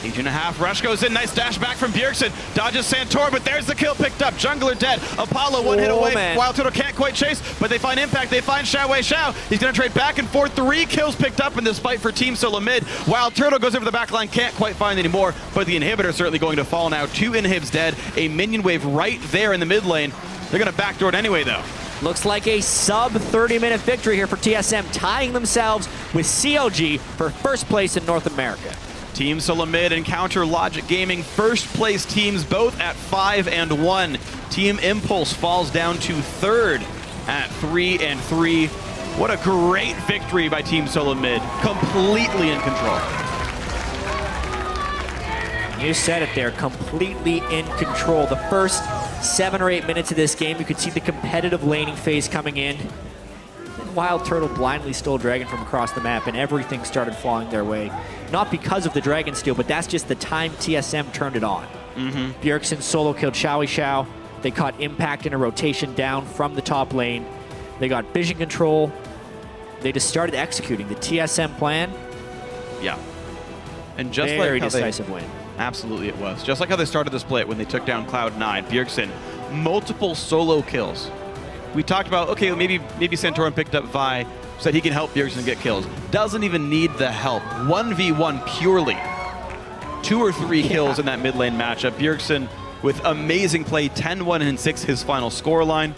8.5. Rush goes in. Nice dash back from Bjergsen. Dodges Santor, but there's the kill picked up. Jungler dead. Apollo one hit away. Man. Wild Turtle can't quite chase, but they find Impact. They find Xiao. He's going to trade back and forth. 3 kills picked up in this fight for Team SoloMid. Wild Turtle goes over the back line. Can't quite find any more, but the inhibitor certainly going to fall now. 2 inhibs dead. A minion wave right there in the mid lane. They're going to backdoor it anyway, though. looks like a sub 30-minute victory here for TSM, tying themselves with CLG for first place in North America. Team SoloMid and Counter Logic Gaming, first place teams, both at 5-1. Team Impulse falls down to third at 3-3. What a great victory by Team SoloMid. Completely in control. You said it there, completely in control. The first 7 or 8 minutes of this game, you could see the competitive laning phase coming in. Then Wild Turtle blindly stole Dragon from across the map, and everything started falling their way. Not because of the Dragon steal, but that's just the time TSM turned it on. Bjergsen solo killed Xiao. They caught Impact in a rotation down from the top lane. They got vision control. They just started executing the TSM plan. Yeah. And just Very like how decisive win. Absolutely it was. Just like how they started the split when they took down Cloud9, Bjergsen, multiple solo kills. We talked about, okay, maybe Santorin picked up Vi, said he can help Bjergsen get kills. Doesn't even need the help. 1v1 purely. 2 or 3 kills in that mid lane matchup. Bjergsen with amazing play, 10-1-6 his final scoreline.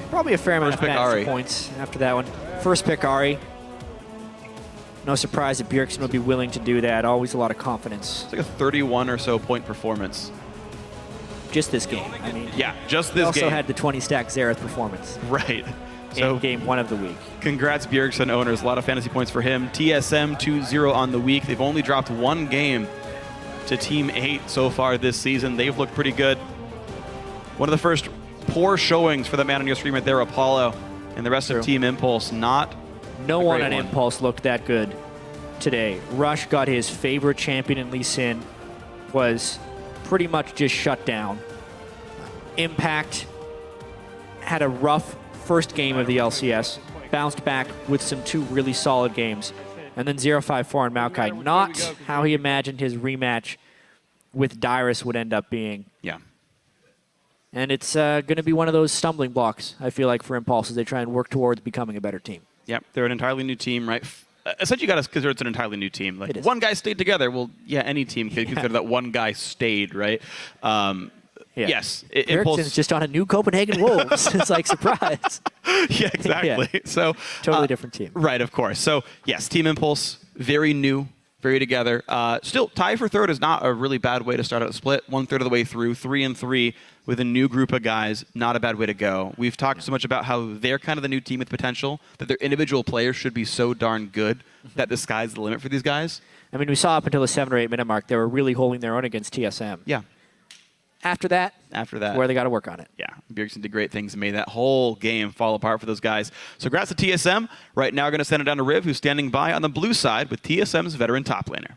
Probably a fair amount First of pick Ahri. points after that one. First pick Ahri. No surprise that Bjergsen would be willing to do that. Always a lot of confidence. It's like a 31 or so point performance. Just this game. I mean, yeah, just he this also game. had the 20-stack Xerath performance. Right. So game 1 of the week. Congrats, Bjergsen owners. A lot of fantasy points for him. TSM 2-0 on the week. They've only dropped 1 game to Team 8 so far this season. They've looked pretty good. One of the first poor showings for the man on your screen right there, Apollo, and the rest of Team Impulse. Not no one on Impulse looked that good today. Rush got his favorite champion in Lee Sin, was pretty much just shut down. Impact had a rough first game of the LCS, bounced back with some 2 really solid games, and then 0-5-4 on Maokai. Not how he imagined his rematch with Dyrus would end up being. Yeah. And it's going to be one of those stumbling blocks, I feel like, for Impulse as they try and work towards becoming a better team. Yep, they're an entirely new team, right? Essentially, you got to consider it's an entirely new team. Like, one guy stayed together. Well, yeah, any team could consider that one guy stayed, right? Yes. Ericsson's just on a new Copenhagen Wolves. It's like, surprise. Yeah, exactly. Yeah. So totally different team. Right, of course. So, yes, Team Impulse, very new, very together. Still, tie for third is not a really bad way to start out a split. 1/3 of the way through, 3-3 with a new group of guys. Not a bad way to go. We've talked so much about how they're kind of the new team with potential, that their individual players should be so darn good that the sky's the limit for these guys. I mean, we saw up until the 7 or 8 minute mark, they were really holding their own against TSM. Yeah. After that, where they got to work on it. Yeah, Bjergsen did great things and made that whole game fall apart for those guys. So congrats to TSM. Right now, we're going to send it down to Riv, who's standing by on the blue side with TSM's veteran top laner.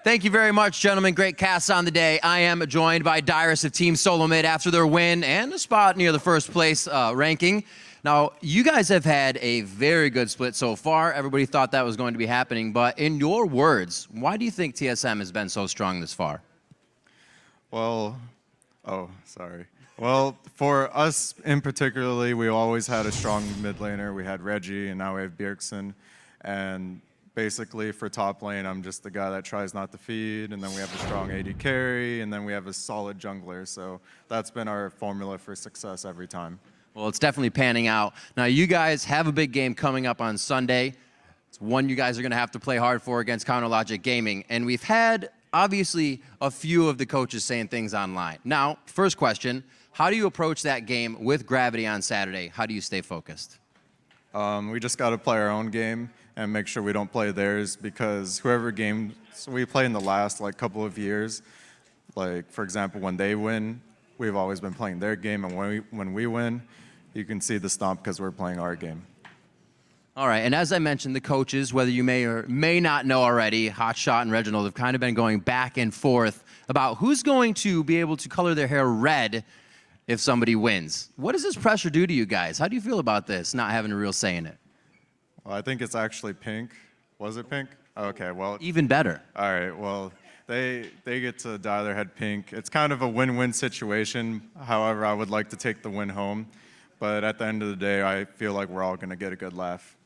Thank you very much, gentlemen. Great cast on the day. I am joined by Dyrus of Team SoloMid after their win and a spot near the first place ranking. Now, you guys have had a very good split so far. Everybody thought that was going to be happening. But in your words, why do you think TSM has been so strong this far? Well, Well, for us in particularly, we always had a strong mid laner. We had Reggie, and now we have Bjergsen. And basically, for top lane, I'm just the guy that tries not to feed, and then we have a strong AD carry, and then we have a solid jungler. So that's been our formula for success every time. Well, it's definitely panning out. Now, you guys have a big game coming up on Sunday. It's one you guys are going to have to play hard for against Counterlogic Gaming. And we've had, obviously, a few of the coaches saying things online. Now, first question, how do you approach that game with Gravity on Saturday? How do you stay focused? We just got to play our own game and make sure we don't play theirs, because whoever games we play in the last couple of years, like for example, when they win, we've always been playing their game, and when we win, you can see the stomp because we're playing our game. All right, and as I mentioned, the coaches, whether you may or may not know already, Hotshot and Reginald have kind of been going back and forth about who's going to be able to color their hair red if somebody wins. What does this pressure do to you guys? How do you feel about this, not having a real say in it? Well, I think it's actually pink. Was it pink? Okay, well. Even better. All right, well, they get to dye their head pink. It's kind of a win-win situation. However, I would like to take the win home. But at the end of the day, I feel like we're all going to get a good laugh.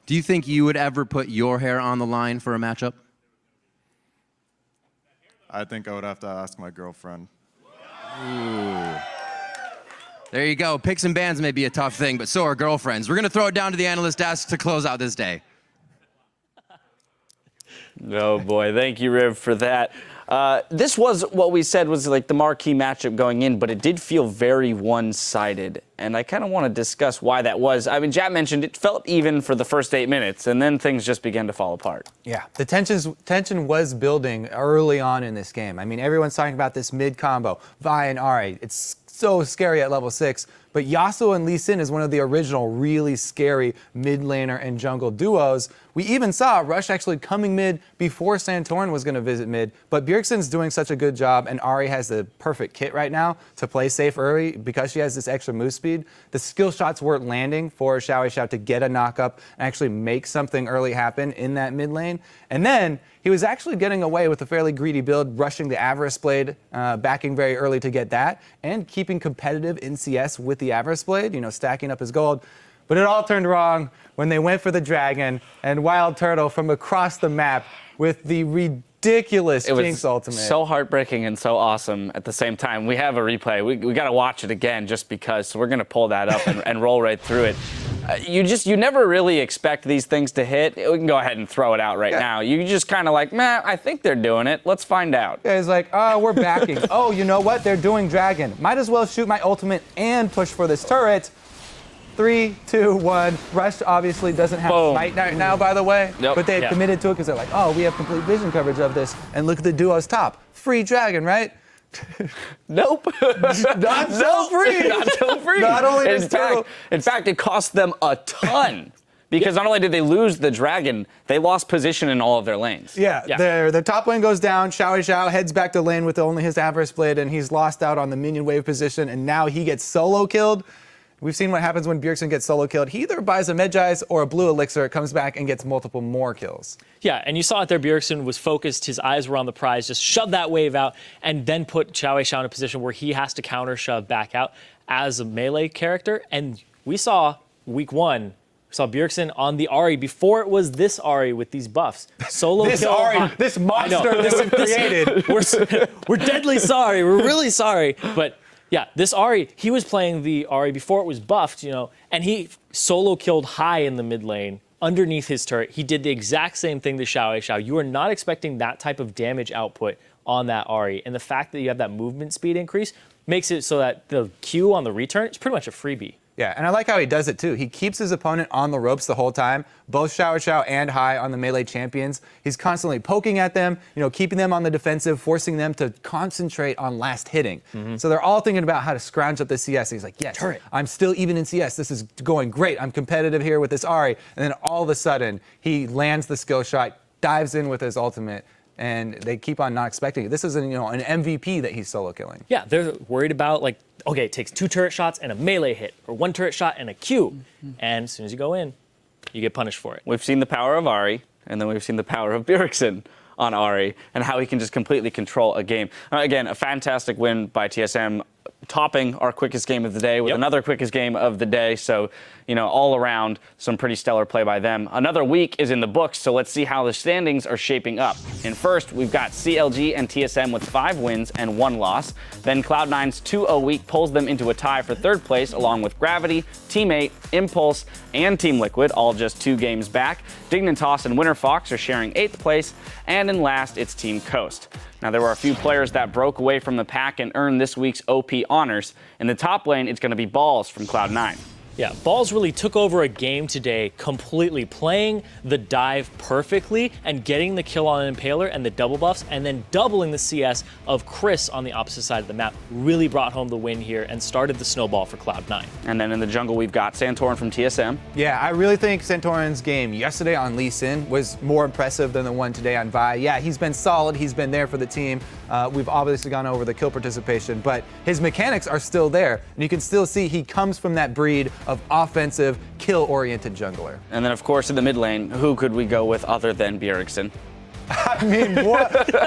Do you think you would ever put your hair on the line for a matchup? I think I would have to ask my girlfriend. Ooh. There you go. Picks and bans may be a tough thing, but so are girlfriends. We're going to throw it down to the analyst desk to close out this day. Oh, boy. Thank you, Riv, for that. This was what we said was like the marquee matchup going in, but it did feel very one-sided. And I kind of want to discuss why that was. I mean, Jat mentioned it felt even for the first 8 minutes, and then things just began to fall apart. Yeah, the tension was building early on in this game. I mean, everyone's talking about this mid combo, Vi and Ahri. It's so scary at level 6, but Yasuo and Lee Sin is one of the original really scary mid laner and jungle duos. We even saw Rush actually coming mid before Santorin was going to visit mid, but Bjergsen's doing such a good job, and Ahri has the perfect kit right now to play safe early because she has this extra move speed. The skill shots weren't landing for Xiao to get a knock-up and actually make something early happen in that mid lane. And then he was actually getting away with a fairly greedy build, rushing the Avarice Blade, backing very early to get that, and keeping competitive in CS with the Avarice Blade, you know, stacking up his gold. But it all turned wrong when they went for the Dragon and Wild Turtle from across the map with the ridiculous Jinx ultimate. So heartbreaking and so awesome at the same time. We have a replay. We got to watch it again just because. So we're going to pull that up and roll right through it. You never really expect these things to hit. We can go ahead and throw it out right now. You just kind of like, man, I think they're doing it. Let's find out. Yeah, it's like, oh, we're backing. Oh, you know what? They're doing Dragon. Might as well shoot my ultimate and push for this turret. 3, 2, 1. Rush obviously doesn't have Smite right now, by the way. Yep. But they've committed to it because they're like, oh, we have complete vision coverage of this. And look at the duo's top. Free Dragon, right? Nope. Not so free. Not so free. Not only in fact, it cost them a ton. Because not only did they lose the Dragon, they lost position in all of their lanes. Yeah. Their top lane goes down. Xiao heads back to lane with only his Avarice Blade, and he's lost out on the minion wave position, and now he gets solo killed. We've seen what happens when Bjergsen gets solo killed. He either buys a Medjai's or a blue elixir, comes back and gets multiple more kills. Yeah, and you saw it there. Bjergsen was focused. His eyes were on the prize. Just shoved that wave out and then put Xiao in a position where he has to counter shove back out as a melee character. And we saw week 1, we saw Bjergsen on the Ahri before it was this Ahri with these buffs. Solo This kill. Ahri, this monster that we created. We're deadly sorry. We're really sorry. But yeah, this Ahri, he was playing the Ahri before it was buffed, and he solo killed high in the mid lane underneath his turret. He did the exact same thing to Xiao. You are not expecting that type of damage output on that Ahri. And the fact that you have that movement speed increase makes it so that the Q on the return is pretty much a freebie. Yeah, and I like how he does it too. He keeps his opponent on the ropes the whole time, both Xiao and Hai on the melee champions. He's constantly poking at them, keeping them on the defensive, forcing them to concentrate on last hitting. So they're all thinking about how to scrounge up the CS. He's like, yes, I'm still even in CS. This is going great. I'm competitive here with this Ahri. And then all of a sudden, he lands the skill shot, dives in with his ultimate, and they keep on not expecting it. This is an MVP that he's solo killing. Yeah, they're worried about okay, it takes 2 turret shots and a melee hit, or 1 turret shot and a Q. And as soon as you go in, you get punished for it. We've seen the power of Ahri, and then we've seen the power of Bjergsen on Ahri, and how he can just completely control a game. Again, a fantastic win by TSM, topping our quickest game of the day with another quickest game of the day. So, all around, some pretty stellar play by them. Another week is in the books, so let's see how the standings are shaping up. In first, we've got CLG and TSM with 5 wins and 1 loss. Then Cloud9's 2-0 week pulls them into a tie for 3rd place, along with Gravity, Teammate, Impulse, and Team Liquid, all just 2 games back. Dignitas and Winter Fox are sharing 8th place, and in last, it's Team Coast. Now, there were a few players that broke away from the pack and earned this week's OP honors. In the top lane, it's going to be Balls from Cloud9. Yeah, Balls really took over a game today, completely playing the dive perfectly and getting the kill on Impaler and the double buffs, and then doubling the CS of Chris on the opposite side of the map. Really brought home the win here and started the snowball for Cloud9. And then in the jungle, we've got Santorin from TSM. Yeah, I really think Santorin's game yesterday on Lee Sin was more impressive than the one today on Vi. Yeah, he's been solid. He's been there for the team. We've obviously gone over the kill participation, but his mechanics are still there. And you can still see he comes from that breed of offensive, kill-oriented jungler. And then, of course, in the mid lane, who could we go with other than Bjergsen? I mean,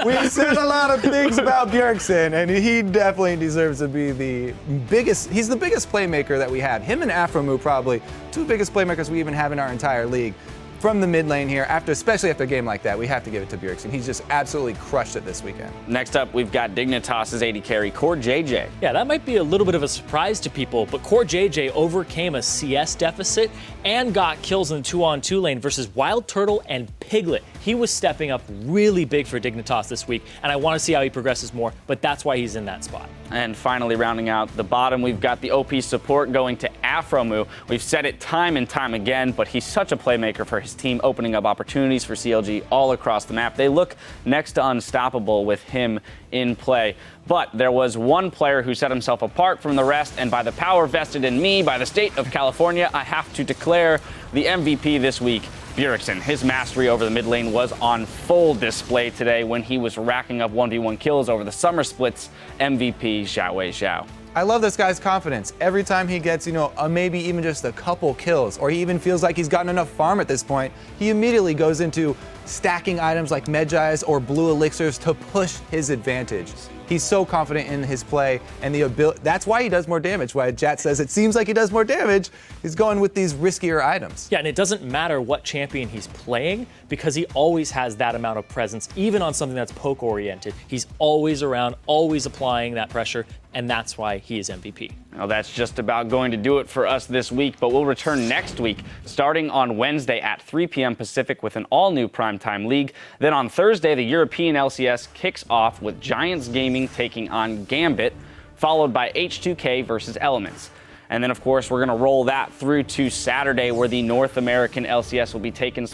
we've said a lot of things about Bjergsen, and he definitely deserves to be the biggest. He's the biggest playmaker that we have. Him and Afromu probably 2 biggest playmakers we even have in our entire league. From the mid lane here, especially after a game like that, we have to give it to Bjergsen. He's just absolutely crushed it this weekend. Next up, we've got Dignitas' AD carry, Core JJ. Yeah, that might be a little bit of a surprise to people, but Core JJ overcame a CS deficit and got kills in the 2-on-2 lane versus Wild Turtle and Piglet. He was stepping up really big for Dignitas this week, and I want to see how he progresses more, but that's why he's in that spot. And finally, rounding out the bottom, we've got the OP support going to Afromu. We've said it time and time again, but he's such a playmaker for his team, opening up opportunities for CLG all across the map. They look next to unstoppable with him in play. But there was one player who set himself apart from the rest, and by the power vested in me by the state of California, I have to declare the MVP this week, Bjergsen. His mastery over the mid lane was on full display today when he was racking up 1v1 kills over the summer splits. MVP Xiao. I love this guy's confidence. Every time he gets, maybe even just a couple kills, or he even feels like he's gotten enough farm at this point, he immediately goes into stacking items like Medjai's or blue elixirs to push his advantage. He's so confident in his play and the ability. That's why he does more damage. Why Jat says it seems like he does more damage. He's going with these riskier items. Yeah, and it doesn't matter what champion he's playing because he always has that amount of presence, even on something that's poke oriented. He's always around, always applying that pressure, and that's why he is MVP. Well, that's just about going to do it for us this week, but we'll return next week, starting on Wednesday at 3 p.m. Pacific with an all-new primetime league. Then on Thursday, the European LCS kicks off with Giants Gaming taking on Gambit, followed by H2K versus Elements. And then, of course, we're going to roll that through to Saturday, where the North American LCS will be taking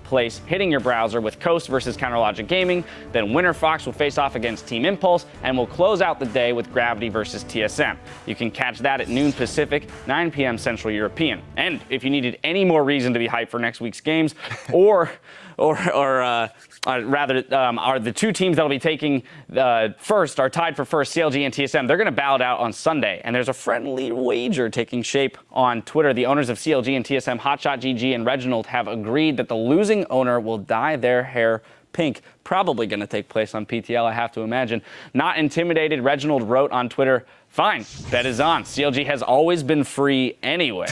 place, hitting your browser with Coast versus Counterlogic Gaming. Then Winter Fox will face off against Team Impulse, and we'll close out the day with Gravity versus TSM. You can catch that at noon Pacific, 9 p.m. Central European. And if you needed any more reason to be hyped for next week's games, or are the two teams that will be taking first are tied for first, CLG and TSM. They're going to battle it out on Sunday, and there's a friendly wager taking shape on Twitter. The owners of CLG and TSM, Hotshot GG and Reginald, have agreed that the losing owner will dye their hair pink. Probably going to take place on PTL, I have to imagine. Not intimidated, Reginald wrote on Twitter, "Fine, bet is on. CLG has always been free anyway."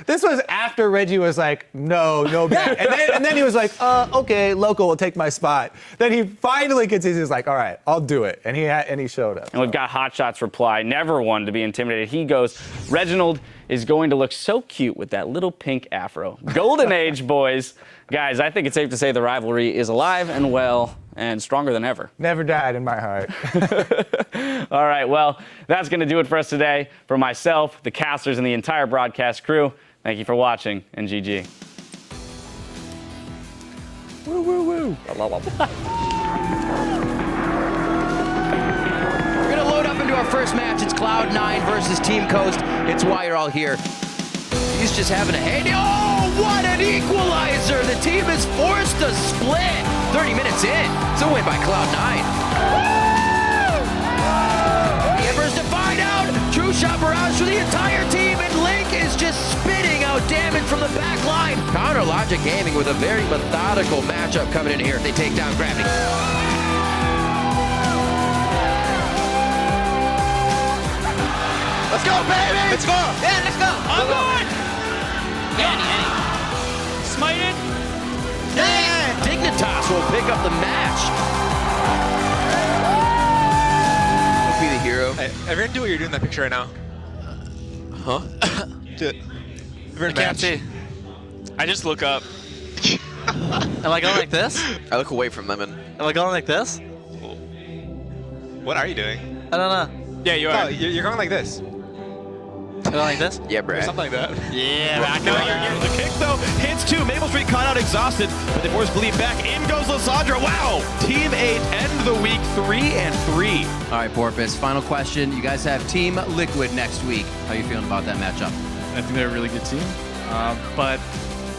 This was after Reggie was like, no bet. And then he was like, okay, Local will take my spot. Then he finally concedes. He's like, all right, I'll do it. And he showed up. And we've got Hotshot's reply, never one to be intimidated. He goes, "Reginald is going to look so cute with that little pink afro. Golden age, boys." Guys, I think it's safe to say the rivalry is alive and well and stronger than ever. Never died in my heart. All right, well, that's going to do it for us today. For myself, the casters, and the entire broadcast crew, thank you for watching, and GG. Woo, woo, woo. We're going to load up into our first match. It's Cloud9 versus Team Coast. It's why you're all here. He's just having a heyday. Oh, what an equalizer! The team is forced to split. 30 minutes in. It's a win by Cloud9. The Embers to find out. True shot barrage for the entire team, and Link is just spitting out damage from the back line. Counterlogic Gaming with a very methodical matchup coming in here. They take down Gravity. Let's go, baby! Let's go! Yeah, let's go. I'm going! Annie. Smite it! Yeah! Dignitas will pick up the match. He'll be the hero. Hey, everyone do what you're doing in that picture right now. Huh? Do it. I can't see. I just look up. Am I going like this? I look away from them and... Am I going like this? What are you doing? I don't know. Yeah, you are. You're going like this. Am I going like this? Yeah, Brad. Something like that. Yeah, back No, the kick though hits two. Maple Street caught out exhausted, but they force bleed back. In goes Lysandra. Wow! Team 8 end the week 3-3. All right, Porpoise, final question. You guys have Team Liquid next week. How are you feeling about that matchup? I think they're a really good team, but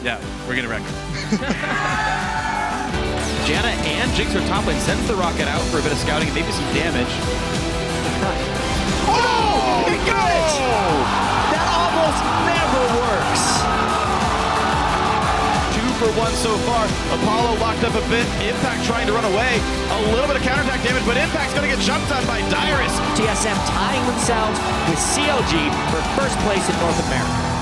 yeah, we're gonna wreck them. Janna and Jinx are top lane. Sends the rocket out for a bit of scouting and maybe some damage. Oh, he got it! That almost never works. 2 for 1 so far. Apollo locked up a bit. Impact trying to run away. A little bit of counterattack damage, but Impact's going to get jumped on by Dyrus. TSM tying themselves with CLG for first place in North America.